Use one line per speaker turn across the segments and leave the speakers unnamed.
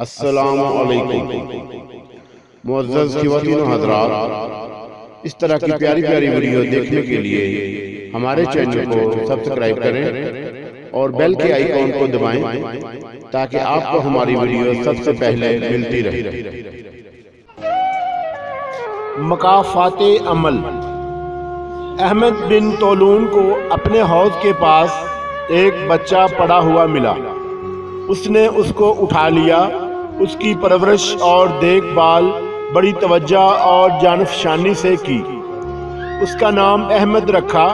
السلام علیکم معزز خواتین و حضرات، اس طرح کی پیاری پیاری ویڈیو دیکھنے کے لیے ہمارے چینل کو سبسکرائب کریں اور بیل کے آئیکن کو دبائیں تاکہ آپ کو ہماری ویڈیو سب سے پہلے ملتی رہے۔
مکافات عمل۔ احمد بن طولون کو اپنے حوض کے پاس ایک بچہ پڑا ہوا ملا۔ اس نے اس کو اٹھا لیا، اس کی پرورش اور دیکھ بھال بڑی توجہ اور جانفشانی سے کی۔ اس کا نام احمد رکھا،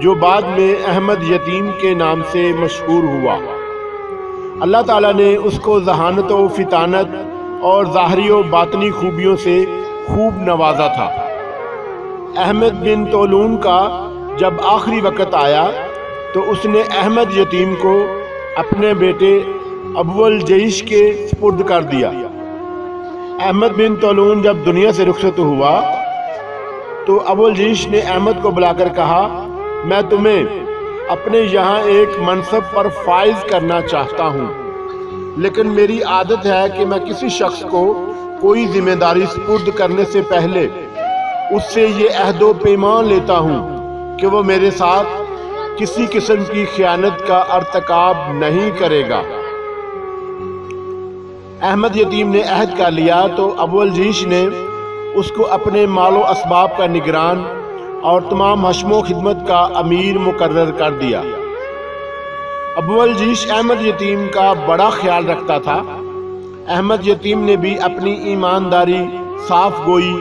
جو بعد میں احمد یتیم کے نام سے مشہور ہوا۔ اللہ تعالیٰ نے اس کو ذہانت و فطانت اور ظاہری و باطنی خوبیوں سے خوب نوازا تھا۔ احمد بن طولون کا جب آخری وقت آیا تو اس نے احمد یتیم کو اپنے بیٹے ابو الجیش کے سپرد کر دیا۔ احمد بن طولون جب دنیا سے رخصت ہوا تو ابو الجیش نے احمد کو بلا کر کہا، میں تمہیں اپنے یہاں ایک منصب پر فائز کرنا چاہتا ہوں، لیکن میری عادت ہے کہ میں کسی شخص کو کوئی ذمہ داری سپرد کرنے سے پہلے اس سے یہ عہد و پیمان لیتا ہوں کہ وہ میرے ساتھ کسی قسم کی خیانت کا ارتکاب نہیں کرے گا۔ احمد یتیم نے عہد کر لیا تو ابو الجیش نے اس کو اپنے مال و اسباب کا نگران اور تمام حشم و خدمت کا امیر مقرر کر دیا۔ ابو الجیش احمد یتیم کا بڑا خیال رکھتا تھا۔ احمد یتیم نے بھی اپنی ایمانداری، صاف گوئی،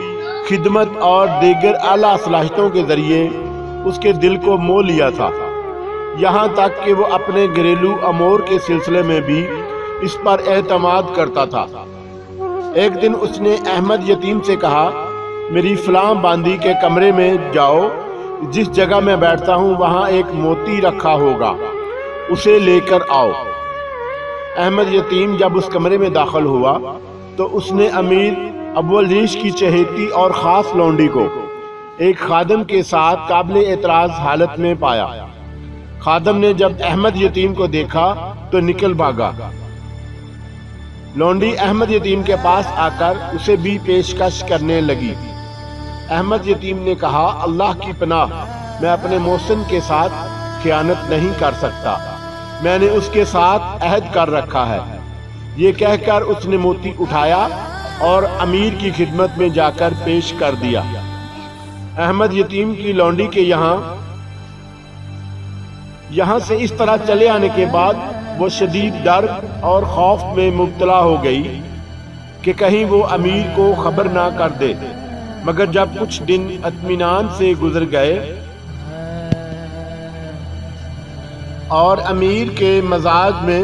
خدمت اور دیگر اعلیٰ صلاحیتوں کے ذریعے اس کے دل کو مول لیا تھا، یہاں تک کہ وہ اپنے گھریلو امور کے سلسلے میں بھی اس پر اعتماد کرتا تھا۔ ایک دن اس نے احمد یتیم سے کہا، میری فلاں باندی کے کمرے میں جاؤ، جس جگہ میں بیٹھتا ہوں وہاں ایک موتی رکھا ہوگا، اسے لے کر آؤ۔ احمد یتیم جب اس کمرے میں داخل ہوا تو اس نے امیر ابو الجیش کی چہیتی اور خاص لونڈی کو ایک خادم کے ساتھ قابل اعتراض حالت میں پایا۔ خادم نے جب احمد یتیم کو دیکھا تو نکل بھاگا۔ لونڈی احمد یتیم کے پاس آ کر اسے بھی پیشکش کرنے لگی۔ احمد یتیم نے کہا، اللہ کی پناہ، میں اپنے محسن کے ساتھ خیانت نہیں کر سکتا، میں نے اس کے ساتھ عہد کر رکھا ہے۔ یہ کہہ کر اس نے موتی اٹھایا اور امیر کی خدمت میں جا کر پیش کر دیا۔ احمد یتیم کی لونڈی کے یہاں سے اس طرح چلے آنے کے بعد وہ شدید ڈر اور خوف میں مبتلا ہو گئی کہ کہیں وہ امیر کو خبر نہ کر دے، مگر جب کچھ دن اطمینان سے گزر گئے اور امیر کے مزاج میں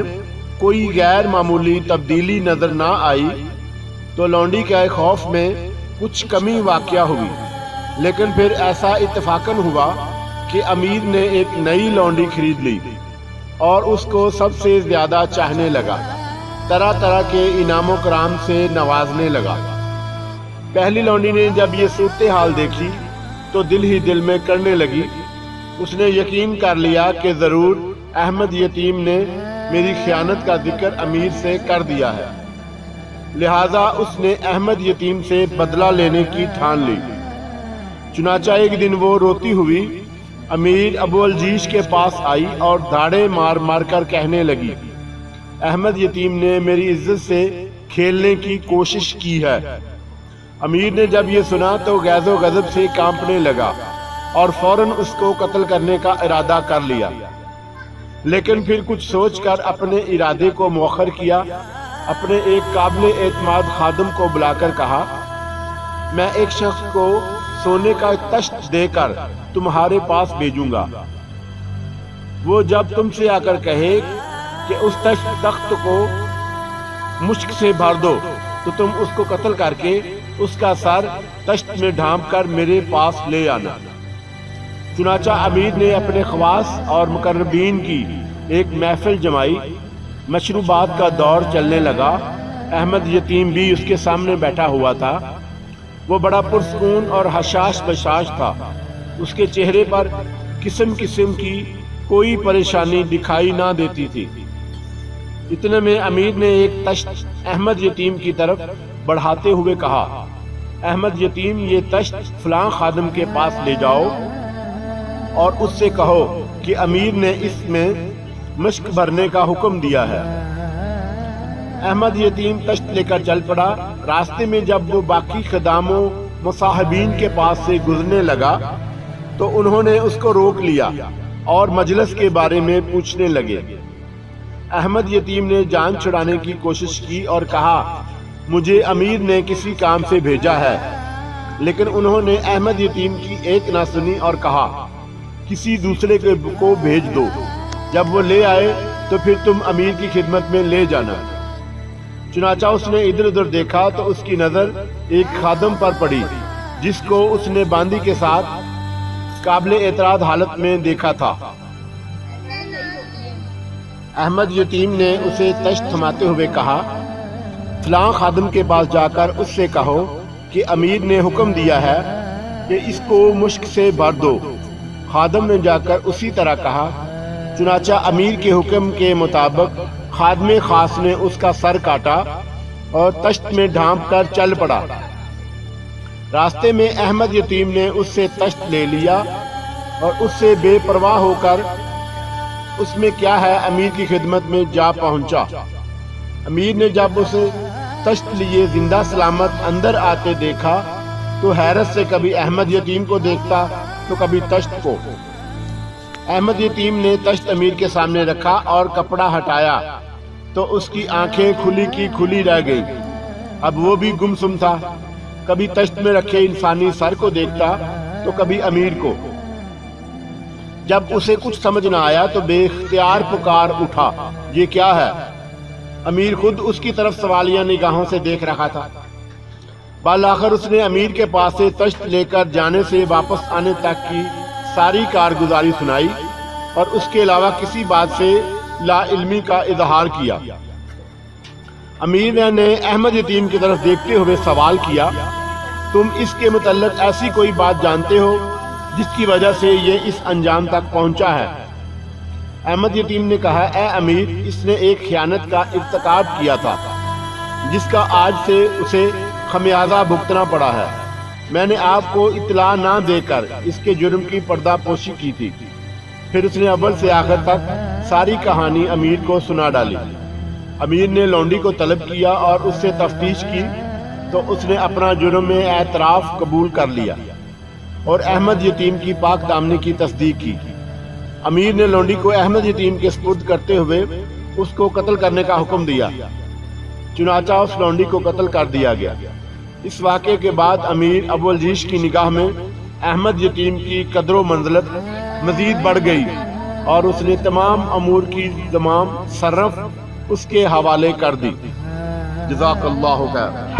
کوئی غیر معمولی تبدیلی نظر نہ آئی تو لونڈی کے خوف میں کچھ کمی واقع ہوئی، لیکن پھر ایسا اتفاقاً ہوا کہ امیر نے ایک نئی لونڈی خرید لی اور اس کو سب سے زیادہ چاہنے لگا، طرح طرح کے انعام و کرام سے نوازنے لگا۔ پہلی لونڈی نے جب یہ صورتحال دیکھی تو دل ہی دل میں کرنے لگی۔ اس نے یقین کر لیا کہ ضرور احمد یتیم نے میری خیانت کا ذکر امیر سے کر دیا ہے، لہذا اس نے احمد یتیم سے بدلہ لینے کی ٹھان لی۔ چنانچہ ایک دن وہ روتی ہوئی امیر ابو الجیش کے پاس آئی اور دھاڑے مار مار کر کہنے لگی، احمد یتیم نے میری عزت سے کھیلنے کی کوشش کی ہے۔ امیر نے جب یہ سنا تو غیظ و غضب سے کانپنے لگا اور فوراً اس کو قتل کرنے کا ارادہ کر لیا، لیکن پھر کچھ سوچ کر اپنے ارادے کو مؤخر کیا۔ اپنے ایک قابل اعتماد خادم کو بلا کر کہا، میں ایک شخص کو سونے کا تشت دے کر تمہارے پاس بھیجوں گا، وہ جب تم سے آ کر کہے کہ اس تخت کو مشک سے بھر دو تو تم اس کو قتل کر کے اس کا سر تشت میں ڈھانپ کر میرے پاس لے آنا۔ چنانچہ امیر نے اپنے خواص اور مقربین کی ایک محفل جمائی، مشروبات کا دور چلنے لگا۔ احمد یتیم بھی اس کے سامنے بیٹھا ہوا تھا۔ وہ بڑا پرسکون اور حشاش بشاش تھا، اس کے چہرے پر قسم قسم کی کوئی پریشانی دکھائی نہ دیتی تھی۔ اتنے میں امیر نے ایک تشت احمد یتیم کی طرف بڑھاتے ہوئے کہا، احمد یتیم، یہ تشت فلاں خادم کے پاس لے جاؤ اور اس سے کہو کہ امیر نے اس میں مشک بھرنے کا حکم دیا ہے۔ احمد یتیم تشت لے کر چل پڑا۔ راستے میں جب وہ باقی خداموں مصاحبین کے پاس سے گزرنے لگا تو انہوں نے اس کو روک لیا اور مجلس کے بارے میں پوچھنے لگے۔ احمد یتیم نے جان چھڑانے کی کوشش کی اور کہا، مجھے امیر نے کسی کام سے بھیجا ہے، لیکن انہوں نے احمد یتیم کی ایک نہ سنی اور کہا، کسی دوسرے کو بھیج دو، جب وہ لے آئے تو پھر تم امیر کی خدمت میں لے جانا۔ چنانچہ اس نے ادھر ادھر دیکھا تو اس کی نظر ایک خادم پر پڑی جس کو اس نے باندی کے ساتھ قابل اعتراض حالت میں دیکھا تھا۔ احمد یتیم نے اسے تشت تھماتے ہوئے کہا، فلاں خادم کے پاس جا کر اس سے کہو کہ امیر نے حکم دیا ہے کہ اس کو مشک سے بھر دو۔ خادم نے جا کر اسی طرح کہا۔ چنانچہ امیر کے حکم کے مطابق خادم خاص نے اس کا سر کاٹا اور تشت میں ڈھانپ کر چل پڑا۔ راستے میں احمد یتیم نے اس سے تشت لے لیا اور اس سے بے پرواہ ہو کر اس میں کیا ہے امیر کی خدمت میں جا پہنچا۔ امیر نے جب اسے تشت لیے زندہ سلامت اندر آتے دیکھا تو حیرت سے کبھی احمد یتیم کو دیکھتا تو کبھی تشت کو۔ احمد یتیم نے تشت امیر کے سامنے رکھا اور کپڑا ہٹایا تو اس کی آنکھیں کھلی کی کھلی رہ گئی۔ اب وہ بھی گمسم تھا، کبھی تشت میں رکھے انسانی سر کو دیکھتا تو کبھی امیر کو۔ جب اسے کچھ سمجھ نہ آیا تو بے اختیار پکار اٹھا، یہ کیا ہے؟ امیر خود اس کی طرف سوالیہ نگاہوں سے دیکھ رہا تھا۔ بالآخر اس نے امیر کے پاس سے تشت لے کر جانے سے واپس آنے تک کی ساری کارگزاری سنائی اور اس کے علاوہ کسی بات سے لا علمی کا اظہار کیا۔ امیر نے احمد یتیم کی طرف دیکھتے ہوئے سوال کیا، تم اس کے متعلق ایسی کوئی بات جانتے ہو جس کی وجہ سے یہ اس انجام تک پہنچا ہے؟ احمد یتیم نے کہا، اے امیر، اس نے ایک خیانت کا ارتکاب کیا تھا جس کا آج سے اسے خمیازہ بھگتنا پڑا ہے۔ میں نے آپ کو اطلاع نہ دے کر اس کے جرم کی پردہ پوشی کی تھی۔ پھر اس نے اول سے آخر تک ساری کہانی امیر کو سنا ڈالی۔ امیر نے لونڈی کو طلب کیا اور اس سے تفتیش کی تو اس نے اپنا جرم میں اعتراف قبول کر لیا اور احمد یتیم کی پاک دامنی کی تصدیق کی۔ امیر نے لونڈی کو احمد یتیم کے سپرد کرتے ہوئے اس کو قتل کرنے کا حکم دیا۔ چنانچہ اس لونڈی کو قتل کر دیا گیا۔ اس واقعے کے بعد امیر ابو الجیش کی نگاہ میں احمد یتیم کی قدر و منزلت مزید بڑھ گئی اور اس نے تمام امور کی تمام صرف اس کے حوالے کر دی۔ جزاک اللہ خیر۔